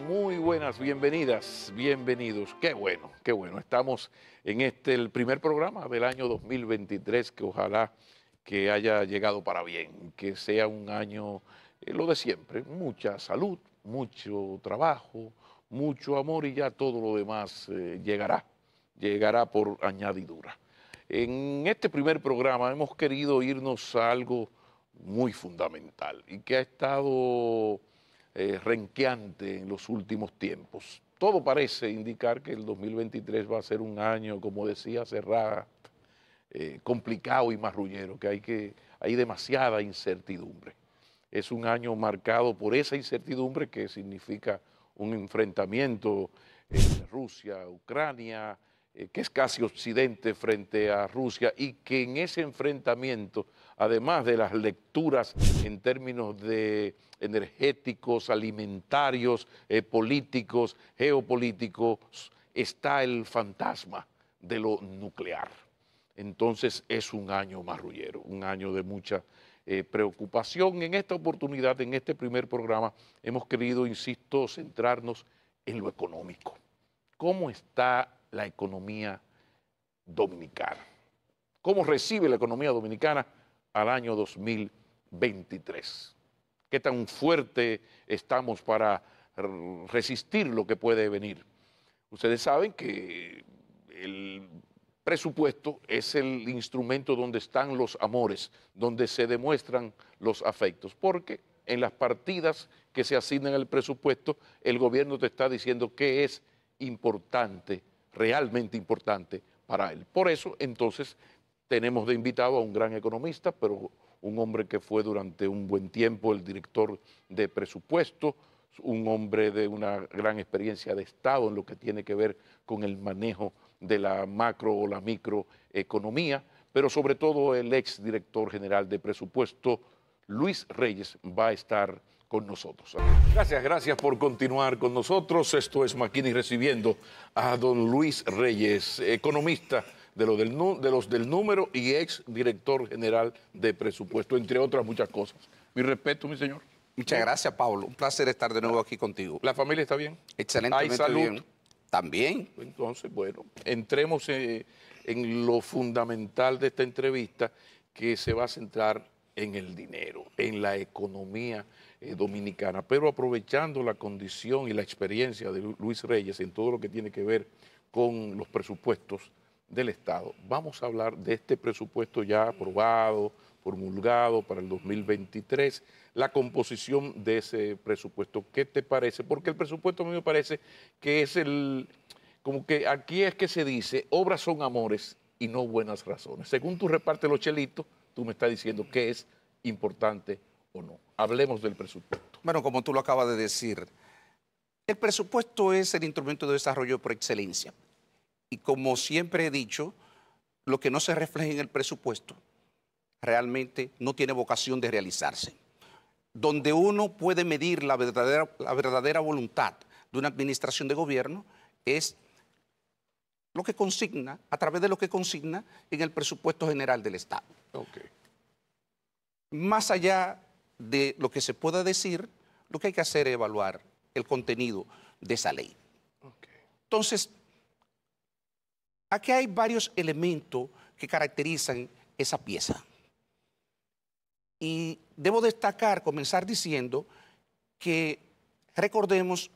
muy buenas, bienvenidas, bienvenidos. Qué bueno, qué bueno. Estamos en el primer programa del año 2023, que ojalá que haya llegado para bien, que sea un año, lo de siempre, mucha salud, mucho trabajo, mucho amor y ya todo lo demás llegará por añadidura. En este primer programa hemos querido irnos a algo muy fundamental y que ha estado renqueante en los últimos tiempos. Todo parece indicar que el 2023 va a ser un año, como decía Serrat, complicado y marrullero, que hay demasiada incertidumbre. Es un año marcado por esa incertidumbre que significa un enfrentamiento entre Rusia, Ucrania, que es casi Occidente frente a Rusia, y que en ese enfrentamiento, además de las lecturas en términos de energéticos, alimentarios, políticos, geopolíticos, está el fantasma de lo nuclear. Entonces es un año marrullero, un año de mucha preocupación. En esta oportunidad, en este primer programa, hemos querido, insisto, centrarnos en lo económico. ¿Cómo está la economía dominicana? ¿Cómo recibe la economía dominicana al año 2023? ¿Qué tan fuerte estamos para resistir lo que puede venir? Ustedes saben que el presupuesto es el instrumento donde están los amores, donde se demuestran los afectos, porque en las partidas que se asignan al presupuesto, el gobierno te está diciendo qué es importante, realmente importante para él. Por eso, entonces, tenemos de invitado a un gran economista, pero un hombre que fue durante un buen tiempo el director de presupuesto, un hombre de una gran experiencia de Estado en lo que tiene que ver con el manejo de la macro o la microeconomía, pero sobre todo el ex director general de presupuesto, Luis Reyes, va a estar con nosotros. Gracias por continuar con nosotros. Esto es Maquini recibiendo a don Luis Reyes, economista de los del número y ex director general de presupuesto, entre otras muchas cosas. Mi respeto, mi señor. Muchas gracias, Pablo. Un placer estar de nuevo aquí contigo. ¿La familia está bien? Excelentemente ¿Hay salud? bien. También. Entonces, bueno, entremos en lo fundamental de esta entrevista, que se va a centrar en el dinero, en la economía dominicana, pero aprovechando la condición y la experiencia de Luis Reyes en todo lo que tiene que ver con los presupuestos del Estado. Vamos a hablar de este presupuesto ya aprobado, promulgado para el 2023, la composición de ese presupuesto. ¿Qué te parece? Porque el presupuesto a mí me parece que es como que aquí es que se dice, obras son amores y no buenas razones. Según tú repartes los chelitos, tú me estás diciendo qué es importante o no. Hablemos del presupuesto. Bueno, como tú lo acabas de decir, el presupuesto es el instrumento de desarrollo por excelencia. Y como siempre he dicho, lo que no se refleja en el presupuesto realmente no tiene vocación de realizarse. Donde uno puede medir la verdadera voluntad de una administración de gobierno es lo que consigna, a través de lo que consigna en el presupuesto general del Estado. Okay. Más allá de lo que se pueda decir, lo que hay que hacer es evaluar el contenido de esa ley. Okay. Entonces, aquí hay varios elementos que caracterizan esa pieza. Y debo destacar, comenzar diciendo que recordemos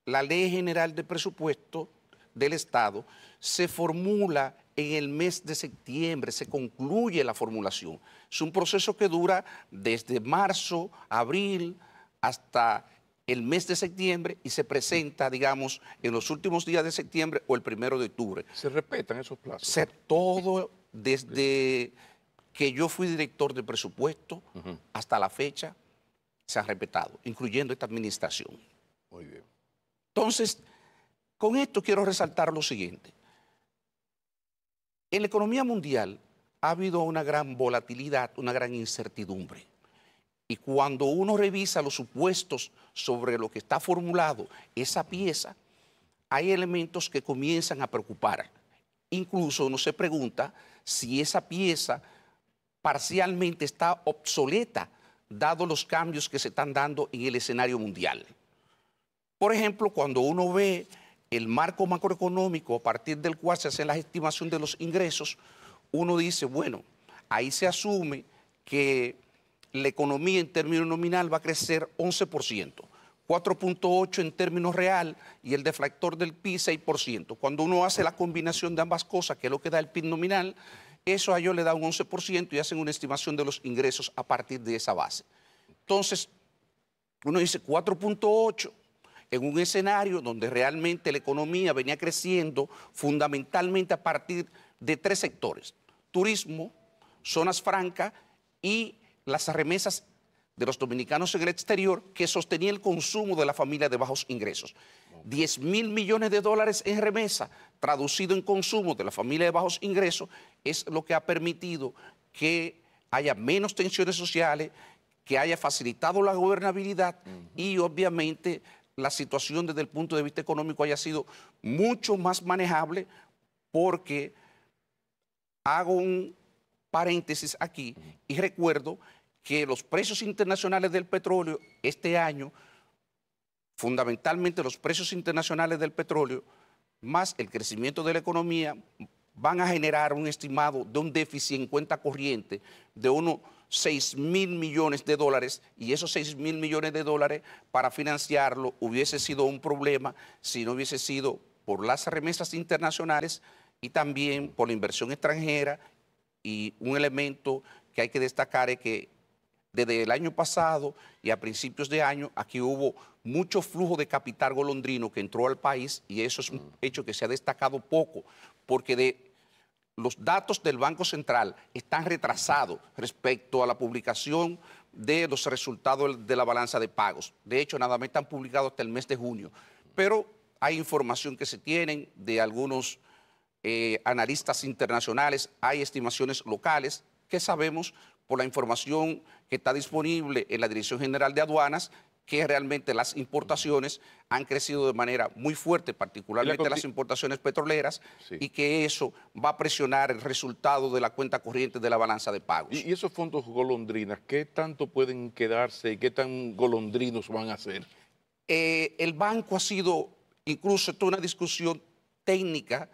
la Ley General de Presupuesto del Estado se formula en el mes de septiembre, se concluye la formulación. Es un proceso que dura desde marzo, abril, hasta el mes de septiembre y se presenta, digamos, en los últimos días de septiembre o el 1 de octubre. ¿Se respetan esos plazos? Todo desde que yo fui director de presupuesto hasta la fecha se ha respetado, incluyendo esta administración. Muy bien. Entonces, con esto quiero resaltar lo siguiente. En la economía mundial ha habido una gran volatilidad, una gran incertidumbre. Y cuando uno revisa los supuestos sobre lo que está formulado, esa pieza, hay elementos que comienzan a preocupar. Incluso uno se pregunta si esa pieza parcialmente está obsoleta, dado los cambios que se están dando en el escenario mundial. Por ejemplo, cuando uno ve el marco macroeconómico a partir del cual se hace la estimación de los ingresos, uno dice, bueno, ahí se asume que la economía en términos nominal va a crecer 11%, 4.8% en términos real y el deflactor del PIB 6%. Cuando uno hace la combinación de ambas cosas, que es lo que da el PIB nominal, eso a ellos le da un 11% y hacen una estimación de los ingresos a partir de esa base. Entonces, uno dice 4.8 en un escenario donde realmente la economía venía creciendo fundamentalmente a partir de 3 sectores: turismo, zonas francas y las remesas de los dominicanos en el exterior, que sostenía el consumo de la familia de bajos ingresos. 10.000 millones de dólares en remesa, traducido en consumo de la familia de bajos ingresos, es lo que ha permitido que haya menos tensiones sociales, que haya facilitado la gobernabilidad y obviamente la situación desde el punto de vista económico haya sido mucho más manejable, porque hago un paréntesis aquí y recuerdo que los precios internacionales del petróleo este año, fundamentalmente los precios internacionales del petróleo, más el crecimiento de la economía, van a generar un estimado de un déficit en cuenta corriente de unos 6.000 millones de dólares, y esos 6.000 millones de dólares para financiarlo hubiese sido un problema si no hubiese sido por las remesas internacionales y también por la inversión extranjera. Y un elemento que hay que destacar es que desde el año pasado y a principios de año aquí hubo mucho flujo de capital golondrino que entró al país, y eso es un hecho que se ha destacado poco, porque los datos del Banco Central están retrasados respecto a la publicación de los resultados de la balanza de pagos. De hecho, nada más están publicados hasta el mes de junio. Pero hay información que se tienen de algunos analistas internacionales, hay estimaciones locales que sabemos por la información que está disponible en la Dirección General de Aduanas, que realmente las importaciones han crecido de manera muy fuerte, particularmente las importaciones petroleras, sí, y que eso va a presionar el resultado de la cuenta corriente de la balanza de pagos. ¿Y esos fondos golondrinas, qué tanto pueden quedarse y qué tan golondrinos van a ser? El banco ha sido, incluso toda una discusión técnica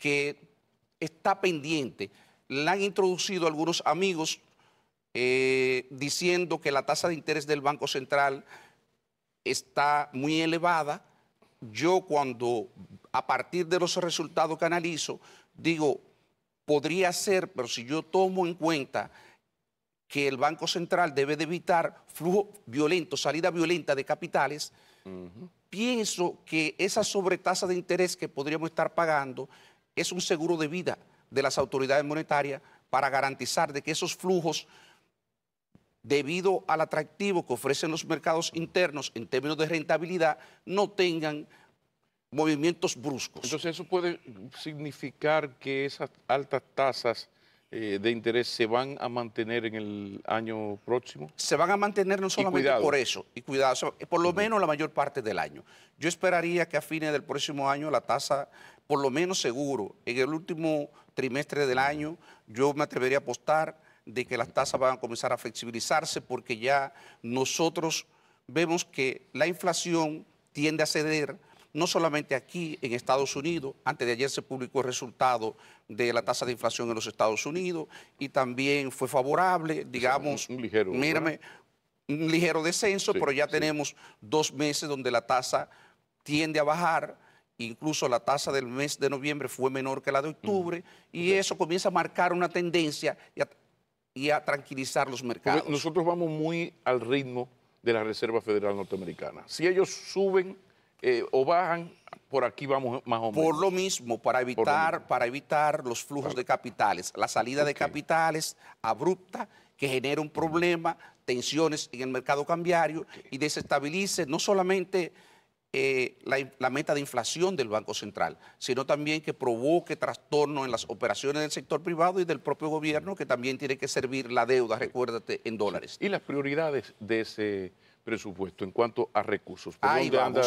que está pendiente. La han introducido algunos amigos diciendo que la tasa de interés del Banco Central está muy elevada. Yo cuando, a partir de los resultados que analizo, digo, podría ser, pero si yo tomo en cuenta que el Banco Central debe de evitar flujo violento, salida violenta de capitales, pienso que esa sobretasa de interés que podríamos estar pagando es un seguro de vida de las autoridades monetarias para garantizar de que esos flujos, debido al atractivo que ofrecen los mercados internos en términos de rentabilidad, no tengan movimientos bruscos. Entonces, ¿eso puede significar que esas altas tasas de interés se van a mantener en el año próximo? Se van a mantener no solamente por eso, y cuidado, por lo menos la mayor parte del año. Yo esperaría que a fines del próximo año la tasa, por lo menos seguro, en el último trimestre del año, yo me atrevería a apostar de que las tasas van a comenzar a flexibilizarse, porque ya nosotros vemos que la inflación tiende a ceder, no solamente aquí en Estados Unidos. Antes de ayer se publicó el resultado de la tasa de inflación en los Estados Unidos y también fue favorable, digamos, un ligero, mírame, un ligero descenso, sí, pero ya tenemos 2 meses donde la tasa tiende a bajar. Incluso la tasa del mes de noviembre fue menor que la de octubre, y eso comienza a marcar una tendencia y a tranquilizar los mercados. Porque nosotros vamos muy al ritmo de la Reserva Federal Norteamericana. Si ellos suben o bajan, por aquí vamos más o menos. Por lo mismo, para evitar los flujos de capitales, la salida de capitales abrupta que genera un problema, tensiones en el mercado cambiario y desestabilice no solamente la meta de inflación del Banco Central, sino también que provoque trastorno en las operaciones del sector privado y del propio gobierno, que también tiene que servir la deuda, recuérdate, en dólares. ¿Y las prioridades de ese presupuesto en cuanto a recursos? Ahí vamos.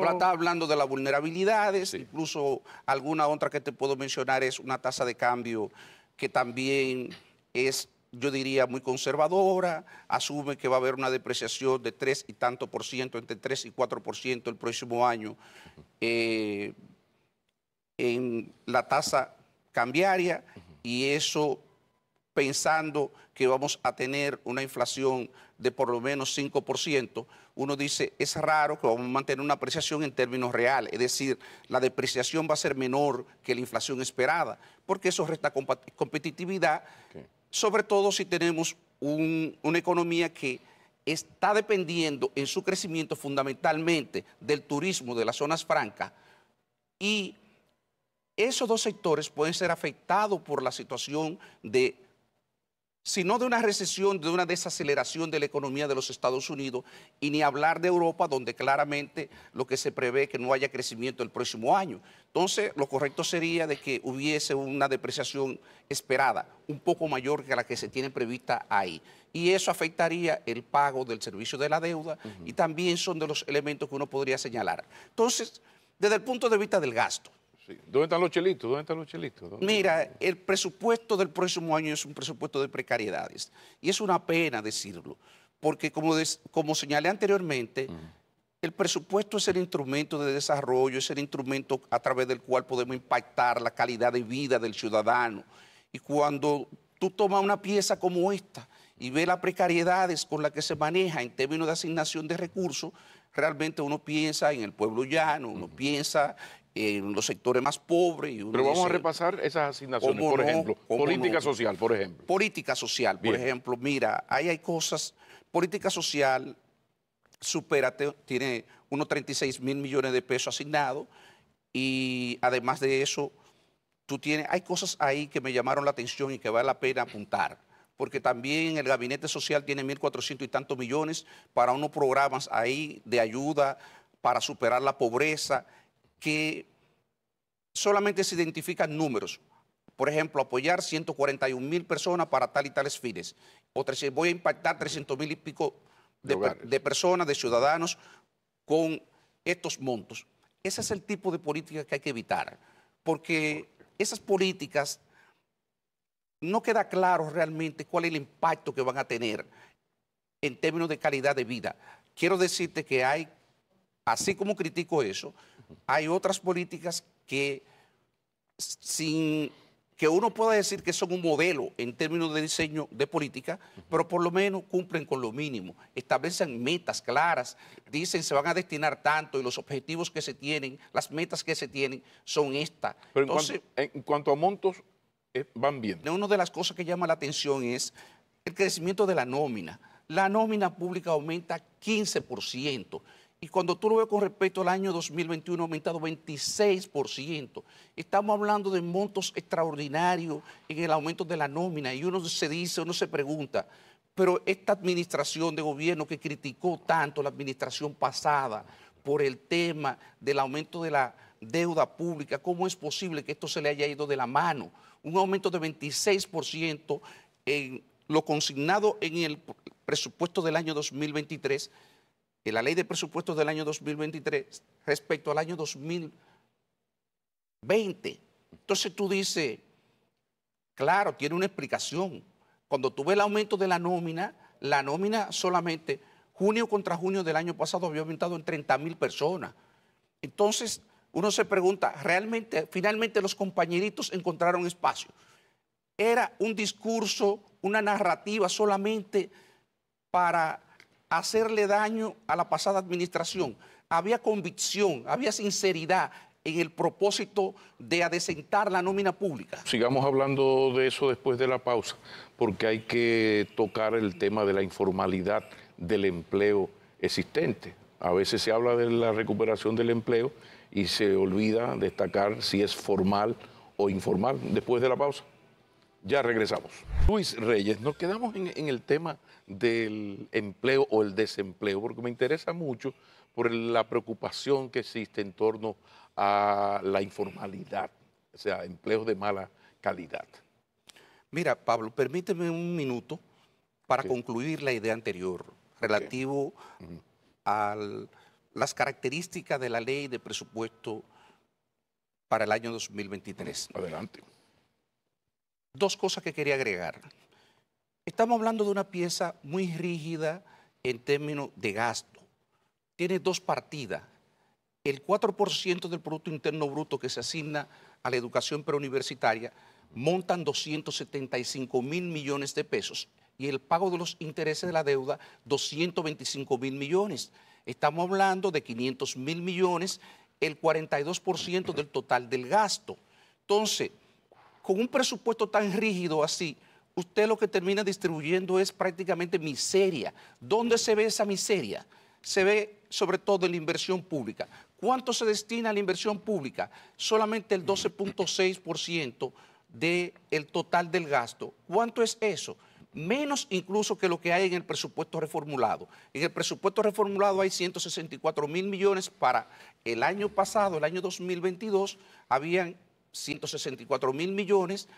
Está hablando de las vulnerabilidades, sí, incluso alguna otra que te puedo mencionar es una tasa de cambio que también es yo diría, muy conservadora, asume que va a haber una depreciación de 3 y tanto por ciento, entre 3 y 4% el próximo año en la tasa cambiaria, y eso pensando que vamos a tener una inflación de por lo menos 5%, uno dice, es raro que vamos a mantener una apreciación en términos reales, es decir, la depreciación va a ser menor que la inflación esperada, porque eso resta competitividad, okay, sobre todo si tenemos una economía que está dependiendo en su crecimiento fundamentalmente del turismo de las zonas francas, y esos dos sectores pueden ser afectados por la situación de, si no de una recesión, de una desaceleración de la economía de los Estados Unidos, y ni hablar de Europa, donde claramente lo que se prevé es que no haya crecimiento el próximo año. Entonces, lo correcto sería de que hubiese una depreciación esperada, un poco mayor que la que se tiene prevista ahí. Y eso afectaría el pago del servicio de la deuda, y también son de los elementos que uno podría señalar. Entonces, desde el punto de vista del gasto, sí. ¿Dónde están los chelitos? ¿Dónde están los chelitos? ¿Dónde? Mira, el presupuesto del próximo año es un presupuesto de precariedades. Y es una pena decirlo, porque como señalé anteriormente, el presupuesto es el instrumento de desarrollo, es el instrumento a través del cual podemos impactar la calidad de vida del ciudadano. Y cuando tú tomas una pieza como esta y ves las precariedades con las que se maneja en términos de asignación de recursos, realmente uno piensa en el pueblo llano, uno piensa en los sectores más pobres. Y uno Pero vamos dice, a repasar esas asignaciones, por ejemplo, política social, por ejemplo. Política social, por ejemplo, mira, ahí hay cosas, política social tiene unos 36 mil millones de pesos asignados, y además de eso, hay cosas ahí que me llamaron la atención y que vale la pena apuntar, porque también el gabinete social tiene 1.400 y tantos millones para unos programas ahí de ayuda para superar la pobreza, que solamente se identifican números. Por ejemplo, apoyar 141.000 personas para tal y tales fines. O voy a impactar 300.000 y pico de personas, de ciudadanos, con estos montos. Ese es el tipo de política que hay que evitar, porque esas políticas no queda claro realmente cuál es el impacto que van a tener en términos de calidad de vida. Quiero decirte que hay, así como critico eso, hay otras políticas que, sin que uno pueda decir que son un modelo en términos de diseño de política, pero por lo menos cumplen con lo mínimo, establecen metas claras, dicen se van a destinar tanto y los objetivos que se tienen, las metas que se tienen son estas. Pero entonces, en cuanto a montos, van bien. Una de las cosas que llama la atención es el crecimiento de la nómina. La nómina pública aumenta 15%. Y cuando tú lo ves con respecto al año 2021, ha aumentado 26%. Estamos hablando de montos extraordinarios en el aumento de la nómina. Y uno se pregunta, pero esta administración de gobierno que criticó tanto la administración pasada por el tema del aumento de la deuda pública, ¿cómo es posible que esto se le haya ido de la mano? Un aumento de 26% en lo consignado en el presupuesto del año 2023, en la ley de presupuestos del año 2023 respecto al año 2020. Entonces tú dices, claro, tiene una explicación. Cuando tú ves el aumento de la nómina solamente junio contra junio del año pasado había aumentado en 30.000 personas. Entonces uno se pregunta, ¿realmente, finalmente los compañeritos encontraron espacio? Era un discurso, una narrativa solamente para hacerle daño a la pasada administración. Había convicción, había sinceridad en el propósito de adecentar la nómina pública. Sigamos hablando de eso después de la pausa, porque hay que tocar el tema de la informalidad del empleo existente. A veces se habla de la recuperación del empleo y se olvida destacar si es formal o informal. Después de la pausa, ya regresamos. Luis Reyes, nos quedamos en el tema del empleo o el desempleo, porque me interesa mucho por la preocupación que existe en torno a la informalidad, o sea, empleos de mala calidad. Mira, Pablo, permíteme un minuto para concluir la idea anterior relativo a las características de la ley de presupuesto para el año 2023. Adelante. Dos cosas que quería agregar. Estamos hablando de una pieza muy rígida en términos de gasto. Tiene dos partidas. El 4% del Producto Interno Bruto que se asigna a la educación preuniversitaria montan 275.000 millones de pesos y el pago de los intereses de la deuda 225.000 millones. Estamos hablando de 500.000 millones, el 42% del total del gasto. Entonces, con un presupuesto tan rígido así, usted lo que termina distribuyendo es prácticamente miseria. ¿Dónde se ve esa miseria? Se ve sobre todo en la inversión pública. ¿Cuánto se destina a la inversión pública? Solamente el 12.6% del total del gasto. ¿Cuánto es eso? Menos incluso que lo que hay en el presupuesto reformulado. En el presupuesto reformulado hay 164.000 millones para el año pasado, el año 2022, habían 164.000 millones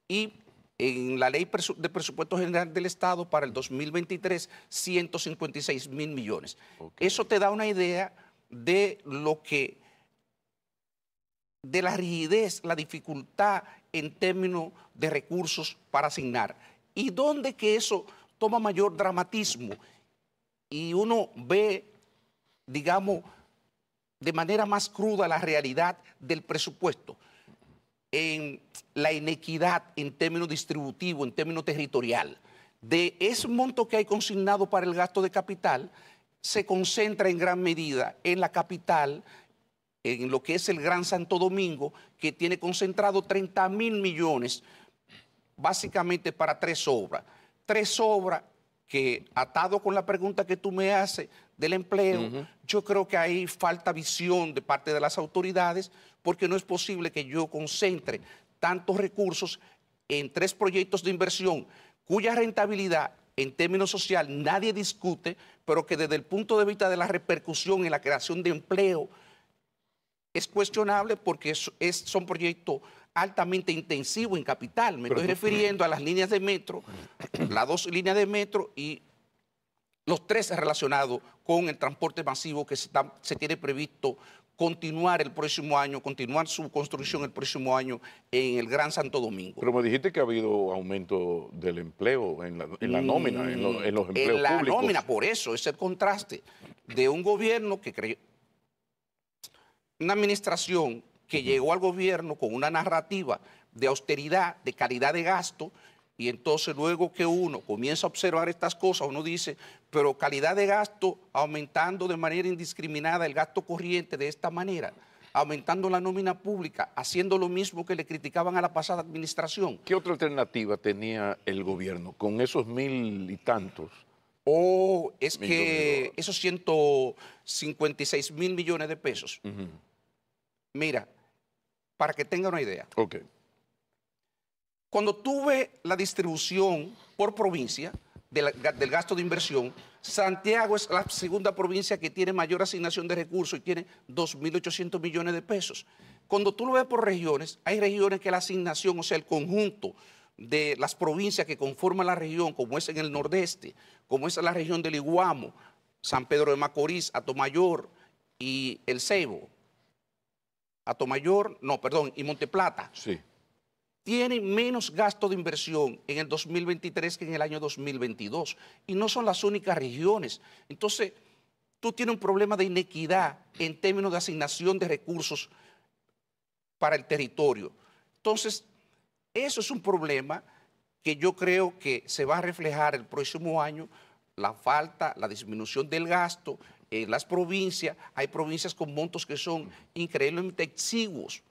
y en la ley de presupuesto general del Estado para el 2023, 156.000 millones. Okay. Eso te da una idea de de la rigidez, la dificultad en términos de recursos para asignar. Y dónde que eso toma mayor dramatismo y uno ve, digamos, de manera más cruda la realidad del presupuesto, en la inequidad en términos distributivos, en términos territorial. De ese monto que hay consignado para el gasto de capital, se concentra en gran medida en la capital, en lo que es el Gran Santo Domingo, que tiene concentrado 30.000 millones, básicamente para tres obras. Tres obras que, atado con la pregunta que tú me haces del empleo, yo creo que ahí falta visión de parte de las autoridades, porque no es posible que yo concentre tantos recursos en tres proyectos de inversión cuya rentabilidad en términos sociales nadie discute, pero que desde el punto de vista de la repercusión en la creación de empleo es cuestionable porque son proyectos altamente intensivos en capital. Me estoy refiriendo a las líneas de metro, las dos líneas de metro y los tres relacionados con el transporte masivo que se tiene previsto continuar el próximo año, continuar su construcción el próximo año en el Gran Santo Domingo. Pero me dijiste que ha habido aumento del empleo en la nómina, en los empleos públicos. En la nómina, por eso, es el contraste de un gobierno que creyó, una administración que llegó al gobierno con una narrativa de austeridad, de calidad de gasto, y entonces luego que uno comienza a observar estas cosas, uno dice, pero calidad de gasto aumentando de manera indiscriminada el gasto corriente de esta manera, aumentando la nómina pública, haciendo lo mismo que le criticaban a la pasada administración. ¿Qué otra alternativa tenía el gobierno con esos 1.000 y tantos? Es que esos 156.000 millones de pesos. Mira, para que tenga una idea. Okay. Cuando tuve la distribución por provincia del gasto de inversión, Santiago es la segunda provincia que tiene mayor asignación de recursos y tiene 2.800 millones de pesos. Cuando tú lo ves por regiones, hay regiones que la asignación, o sea, el conjunto de las provincias que conforman la región, como es en el nordeste, como es en la región del Iguamo, San Pedro de Macorís, Atomayor y El Ceibo, y Monteplata, sí, tienen menos gasto de inversión en el 2023 que en el año 2022. Y no son las únicas regiones. Entonces, tú tienes un problema de inequidad en términos de asignación de recursos para el territorio. Entonces, eso es un problema que yo creo que se va a reflejar el próximo año, la falta, la disminución del gasto en las provincias. Hay provincias con montos que son increíblemente exiguos.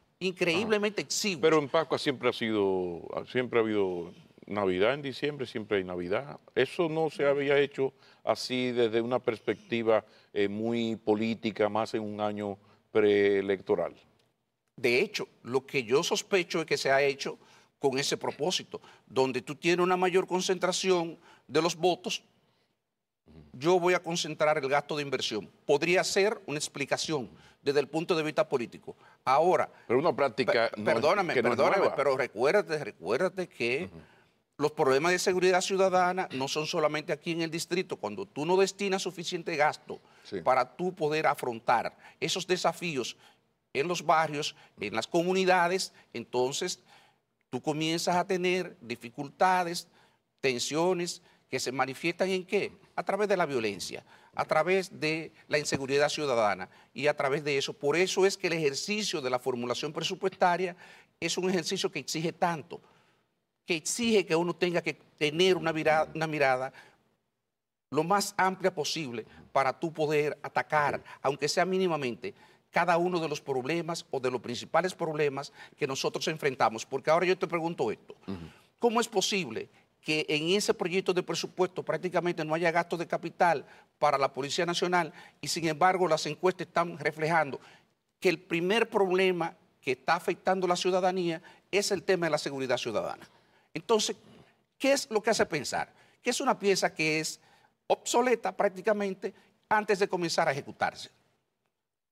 Pero en Pascua siempre ha habido Navidad en diciembre, siempre hay Navidad. Eso no se había hecho así desde una perspectiva muy política, más en un año preelectoral. De hecho, lo que yo sospecho es que se ha hecho con ese propósito, donde tú tienes una mayor concentración de los votos, yo voy a concentrar el gasto de inversión. Podría ser una explicación desde el punto de vista político. Ahora... Pero una práctica... Perdóname, pero recuérdate que los problemas de seguridad ciudadana no son solamente aquí en el distrito. Cuando tú no destinas suficiente gasto para tú poder afrontar esos desafíos en los barrios, en las comunidades, entonces tú comienzas a tener dificultades tensiones que se manifiestan ¿en qué? A través de la violencia, a través de la inseguridad ciudadana y a través de eso. Por eso es que el ejercicio de la formulación presupuestaria es un ejercicio que exige tanto, que exige que uno tenga que tener una mirada lo más amplia posible para tú poder atacar, aunque sea mínimamente, cada uno de los problemas o de los principales problemas que nosotros enfrentamos. Porque ahora yo te pregunto esto, ¿cómo es posible que en ese proyecto de presupuesto prácticamente no haya gasto de capital para la Policía Nacional y sin embargo las encuestas están reflejando que el primer problema que está afectando a la ciudadanía es el tema de la seguridad ciudadana? Entonces, ¿qué es lo que hace pensar? Que es una pieza que es obsoleta prácticamente antes de comenzar a ejecutarse.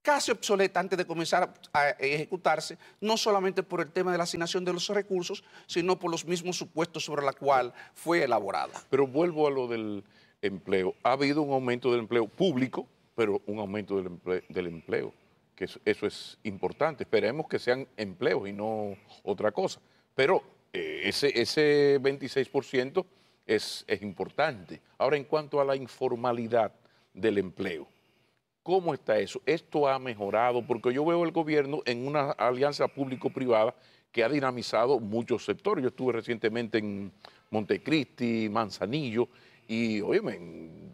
Casi obsoleta antes de comenzar a ejecutarse, no solamente por el tema de la asignación de los recursos, sino por los mismos supuestos sobre la cual fue elaborada. Pero vuelvo a lo del empleo. Ha habido un aumento del empleo público, pero un aumento del empleo, que eso es importante. Esperemos que sean empleos y no otra cosa. Pero ese 26% es importante. Ahora, en cuanto a la informalidad del empleo, ¿cómo está eso? ¿Esto ha mejorado? Porque yo veo el gobierno en una alianza público-privada que ha dinamizado muchos sectores. Yo estuve recientemente en Montecristi, Manzanillo, y óyeme,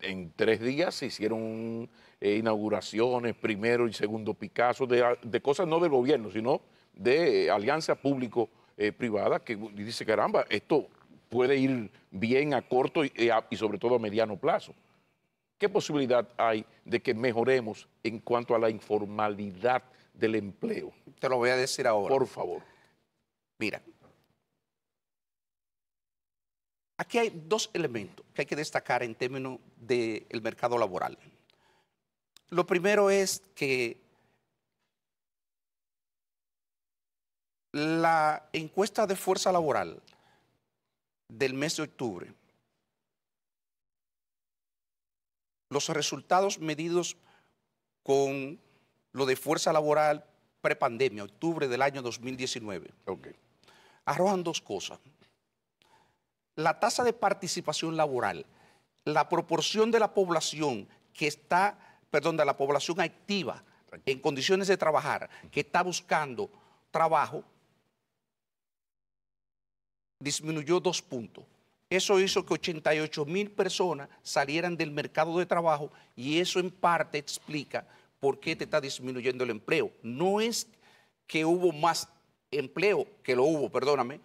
en 3 días se hicieron inauguraciones, primero y segundo Picasso, de cosas no del gobierno, sino de alianza público-privada, que dice, caramba, esto puede ir bien a corto y sobre todo a mediano plazo. ¿Qué posibilidad hay de que mejoremos en cuanto a la informalidad del empleo? Te lo voy a decir ahora. Por favor. Mira, aquí hay 2 elementos que hay que destacar en términos del mercado laboral. Lo primero es que la encuesta de fuerza laboral del mes de octubre, los resultados medidos con lo de fuerza laboral prepandemia, octubre del año 2019, arrojan 2 cosas. La tasa de participación laboral, la proporción de la población que está, de la población activa en condiciones de trabajar, que está buscando trabajo, disminuyó 2 puntos. Eso hizo que 88,000 personas salieran del mercado de trabajo y eso en parte explica por qué te está disminuyendo el empleo. No es que hubo más empleo, que lo hubo, perdóname,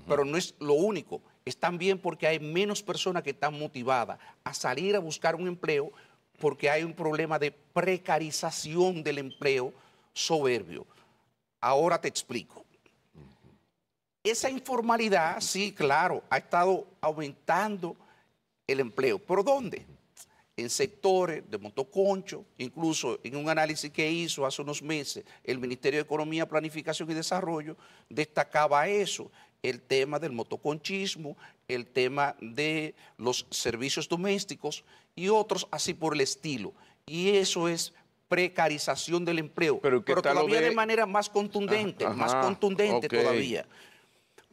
pero no es lo único. Es también porque hay menos personas que están motivadas a salir a buscar un empleo porque hay un problema de precarización del empleo soberbio. Ahora te explico. Esa informalidad, sí, claro, ha estado aumentando el empleo. ¿Por dónde? En sectores de motoconcho, incluso en un análisis que hizo hace unos meses el Ministerio de Economía, Planificación y Desarrollo, destacaba eso, el tema del motoconchismo, el tema de los servicios domésticos y otros así por el estilo. Y eso es precarización del empleo, pero todavía de manera más contundente, todavía.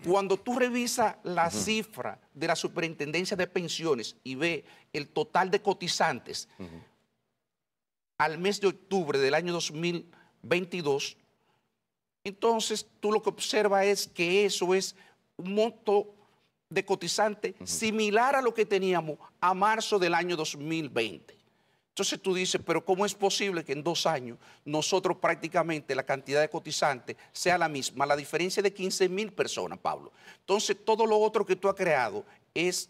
Cuando tú revisas la cifra de la Superintendencia de Pensiones y ves el total de cotizantes al mes de octubre del año 2022, entonces tú lo que observas es que eso es un monto de cotizantes similar a lo que teníamos a marzo del año 2020. Entonces tú dices, pero ¿cómo es posible que en 2 años nosotros prácticamente la cantidad de cotizantes sea la misma? La diferencia de 15,000 personas, Pablo. Entonces todo lo otro que tú has creado es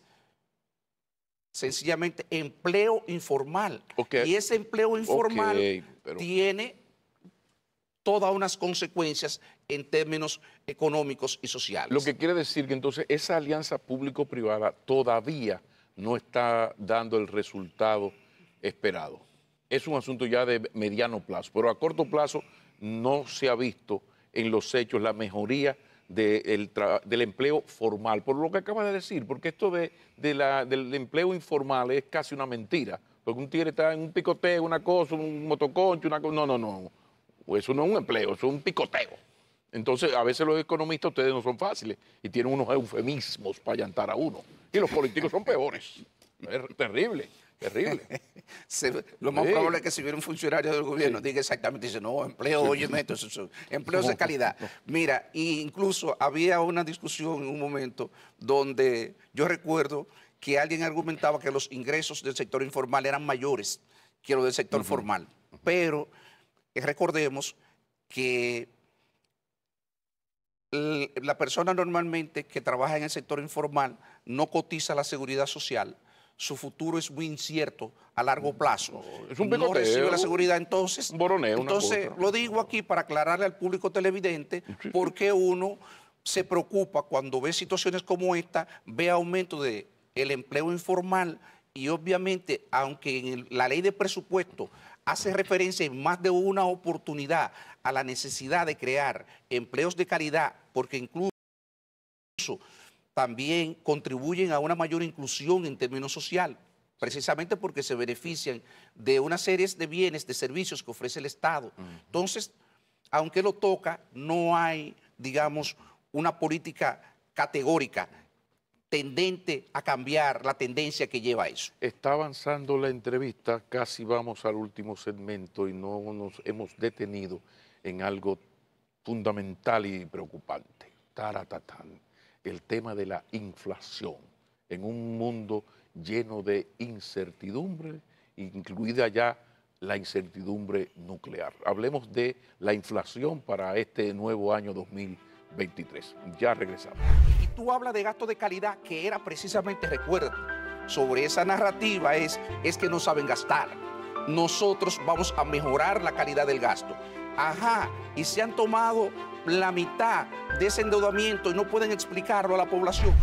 sencillamente empleo informal. Y ese empleo informal tiene todas unas consecuencias en términos económicos y sociales. Lo que quiere decir que entonces esa alianza público-privada todavía no está dando el resultado esperado. Es un asunto ya de mediano plazo, pero a corto plazo no se ha visto en los hechos la mejoría del empleo formal, por lo que acaba de decir, porque esto del empleo informal es casi una mentira, porque un tigre está en un picoteo, una cosa, un motoconcho, una cosa, no, eso no es un empleo, eso es un picoteo. Entonces, a veces los economistas, ustedes no son fáciles y tienen unos eufemismos para llantar a uno. Y los políticos son peores. Es terrible, terrible. Lo más probable es que si viene un funcionario del gobierno diga exactamente, dice, no, empleo, óyeme, entonces, empleos de calidad. Mira, incluso había una discusión en un momento donde yo recuerdo que alguien argumentaba que los ingresos del sector informal eran mayores que los del sector formal. Pero recordemos que la persona normalmente que trabaja en el sector informal no cotiza la seguridad social, su futuro es muy incierto a largo plazo. Es un no recibe la seguridad, entonces, entonces lo digo aquí para aclararle al público televidente por qué uno se preocupa cuando ve situaciones como esta, ve aumento del empleo informal y obviamente, aunque en la ley de presupuesto hace referencia en más de una oportunidad a la necesidad de crear empleos de calidad, porque incluso también contribuyen a una mayor inclusión en términos social, precisamente porque se benefician de una serie de bienes, de servicios que ofrece el Estado. Entonces, aunque lo toca, no hay, digamos, una política categórica tendente a cambiar la tendencia que lleva a eso. Está avanzando la entrevista, casi vamos al último segmento y no nos hemos detenido en algo fundamental y preocupante. Taratatán, el tema de la inflación en un mundo lleno de incertidumbre, incluida ya la incertidumbre nuclear. Hablemos de la inflación para este nuevo año 2023. Ya regresamos. Y tú hablas de gasto de calidad, que era precisamente, recuerda, sobre esa narrativa es que no saben gastar. Nosotros vamos a mejorar la calidad del gasto. Ajá, y se han tomado la mitad de ese endeudamiento y no pueden explicarlo a la población.